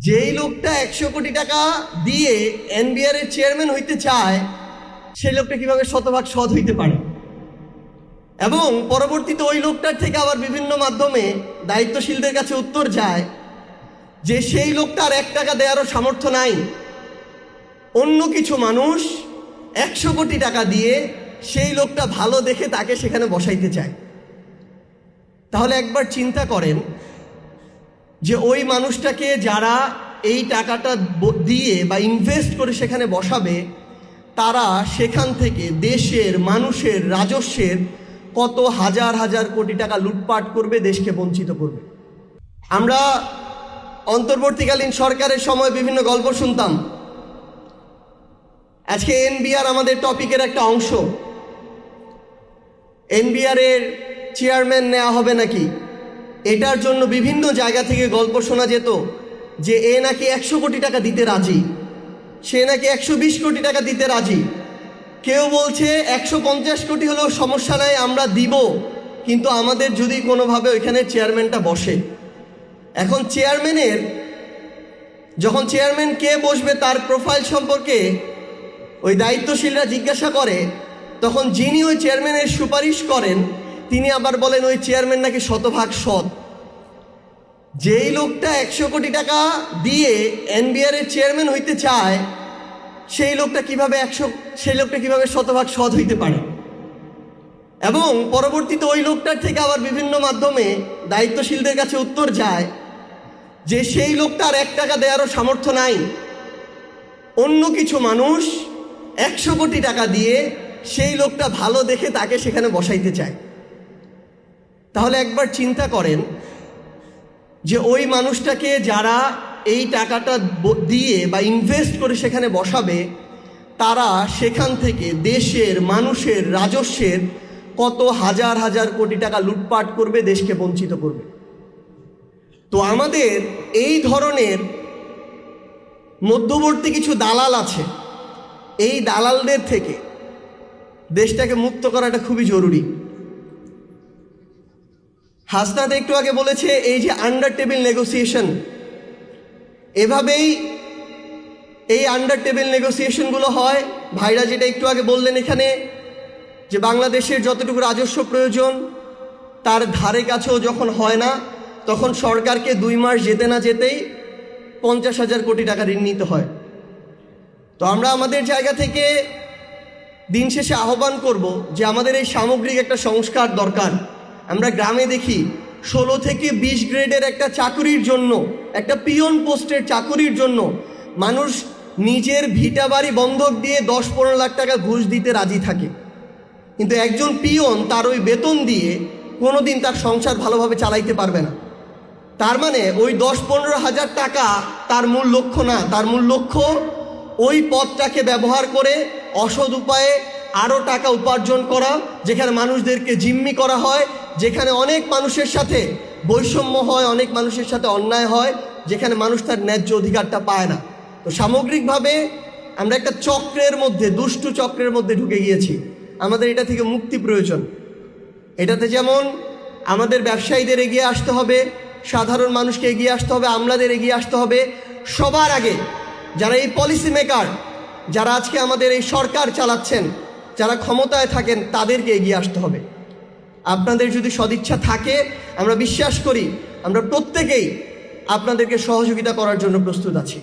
যেই লোকটা 100 কোটি টাকা দিয়ে এনবিআর এর চেয়ারম্যান হইতে চায় সেই লোকটা কিভাবে শতভাগ সৎ হইতে পারে, এবং পরবর্তীতে ওই লোকটার থেকে আবার বিভিন্ন মাধ্যমে দায়িত্বশীলদের কাছে উত্তর যায় যে সেই লোকটার 1 টাকা দেওয়ারও সামর্থ্য নাই, অন্য কিছু মানুষ 100 কোটি টাকা দিয়ে সেই লোকটা ভালো দেখে তাকে সেখানে বসাইতে চায়। তাহলে একবার চিন্তা করেন যে ওই মানুষটাকে যারা এই টাকাটা দিয়ে বা ইনভেস্ট করে সেখানে বসাবে, তারা সেখান থেকে দেশের মানুষের রাজস্বের কত হাজার হাজার কোটি টাকা লুটপাট করবে, দেশকে বঞ্চিত করবে। আমরা অন্তর্বর্তীকালীন সরকারের সময় বিভিন্ন গল্প শুনতাম। আজকে এনবিআর আমাদের টপিকের একটা অংশ। এনবিআর এর চেয়ারম্যান নেওয়া হবে নাকি, এটার জন্য বিভিন্ন জায়গা থেকে গল্প শোনা যেত যে এ নাকি 100 কোটি টাকা দিতে রাজি, সে নাকি 120 কোটি টাকা দিতে রাজি। কেউ বলছে 150 কোটি হলেও সমস্যা নাই, আমরা দিব, কিন্তু আমাদের যদি কোনোভাবে ওইখানে চেয়ারম্যানটা বসে। এখন যখন চেয়ারম্যান কে বসবে তার প্রোফাইল সম্পর্কে ওই দায়িত্বশীলরা জিজ্ঞাসা করে, তখন যিনি ওই চেয়ারম্যানের সুপারিশ করেন তিনি আবার বলেন ওই চেয়ারম্যান নাকি শতভাগ সৎ। যেই লোকটা 100 কোটি টাকা দিয়ে এনবিআর এর চেয়ারম্যান হইতে চায় সেই লোকটা কিভাবে শতভাগ সৎ হইতে পারে, এবং পরবর্তীতে ওই লোকটার থেকে আবার বিভিন্ন মাধ্যমে দায়িত্বশীলদের কাছে উত্তর যায় যে সেই লোকটার 1 টাকা দেওয়ারও সামর্থ্য নাই, অন্য কিছু মানুষ 100 কোটি টাকা দিয়ে সেই লোকটা ভালো দেখে তাকে সেখানে বসাইতে চায়। তাহলে একবার চিন্তা করেন যে ওই মানুষটাকে যারা এই টাকাটা দিয়ে বা ইনভেস্ট করে সেখানে বসাবে, তারা সেখান থেকে দেশের মানুষের রাজস্বের কত হাজার হাজার কোটি টাকা লুটপাট করবে, দেশকে বঞ্চিত করবে। তো আমাদের এই ধরনের মধ্যবর্তী কিছু দালাল আছে, এই দালালদের থেকে দেশটাকে মুক্ত করাটা খুবই জরুরি। হাসনাত একটু আগে বলেছে এই যে আন্ডার টেবিল নেগোসিয়েশন, এভাবেই এই আন্ডার টেবিল নেগোসিয়েশনগুলো হয়। ভাইরা যেটা একটু আগে বললেন এখানে যে বাংলাদেশের যতটুকু রাজস্ব প্রয়োজন তার ধারে কাছেও যখন হয় না, তখন সরকারকে 2 মাস যেতে না যেতেই 50,000 কোটি টাকা ঋণ নিতে হয়। তো আমরা আমাদের জায়গা থেকে দিন শেষে আহ্বান করব যে আমাদের এই সামগ্রিক একটা সংস্কার দরকার। আমরা গ্রামে দেখি 16 থেকে 20 গ্রেডের একটা চাকুরির জন্য, একটা পিয়ন পোস্টের চাকুরির জন্য মানুষ নিজের ভিটা বাড়ি বন্ধক দিয়ে 10-15 লাখ টাকা ঘুষ দিতে রাজি থাকে, কিন্তু একজন পিয়ন তার ওই বেতন দিয়ে কোনোদিন তার সংসার ভালোভাবে চালাইতে পারবে না। তার মানে ওই 10-15 হাজার টাকা তার মূল লক্ষ্য না, তার মূল লক্ষ্য ওই পদটাকে ব্যবহার করে অসৎ উপায়ে আরও টাকা উপার্জন করা, যেখানে মানুষদেরকে জিম্মি করা হয়, যেখানে অনেক মানুষের সাথে বৈষম্য হয়, অনেক মানুষের সাথে অন্যায় হয়, যেখানে মানুষ তার ন্যায্য অধিকারটা পায় না। তো সামগ্রিকভাবে আমরা একটা চক্রের মধ্যে, দুষ্টু চক্রের মধ্যে ঢুকে গিয়েছি। আমাদের এটা থেকে মুক্তি প্রয়োজন। এটাতে যেমন আমাদের ব্যবসায়ীদের এগিয়ে আসতে হবে, সাধারণ মানুষকে এগিয়ে আসতে হবে, আমলাদের এগিয়ে আসতে হবে। সবার আগে যারা এই পলিসি মেকার, যারা আজকে আমাদের এই সরকার চালাচ্ছেন, যারা ক্ষমতায় থাকেন, তাদেরকে এগিয়ে আসতে হবে। আপনাদের যদি সদিচ্ছা থাকে, আমরা বিশ্বাস করি আমরা প্রত্যেকেই আপনাদেরকে সহযোগিতা করার জন্য প্রস্তুত আছি।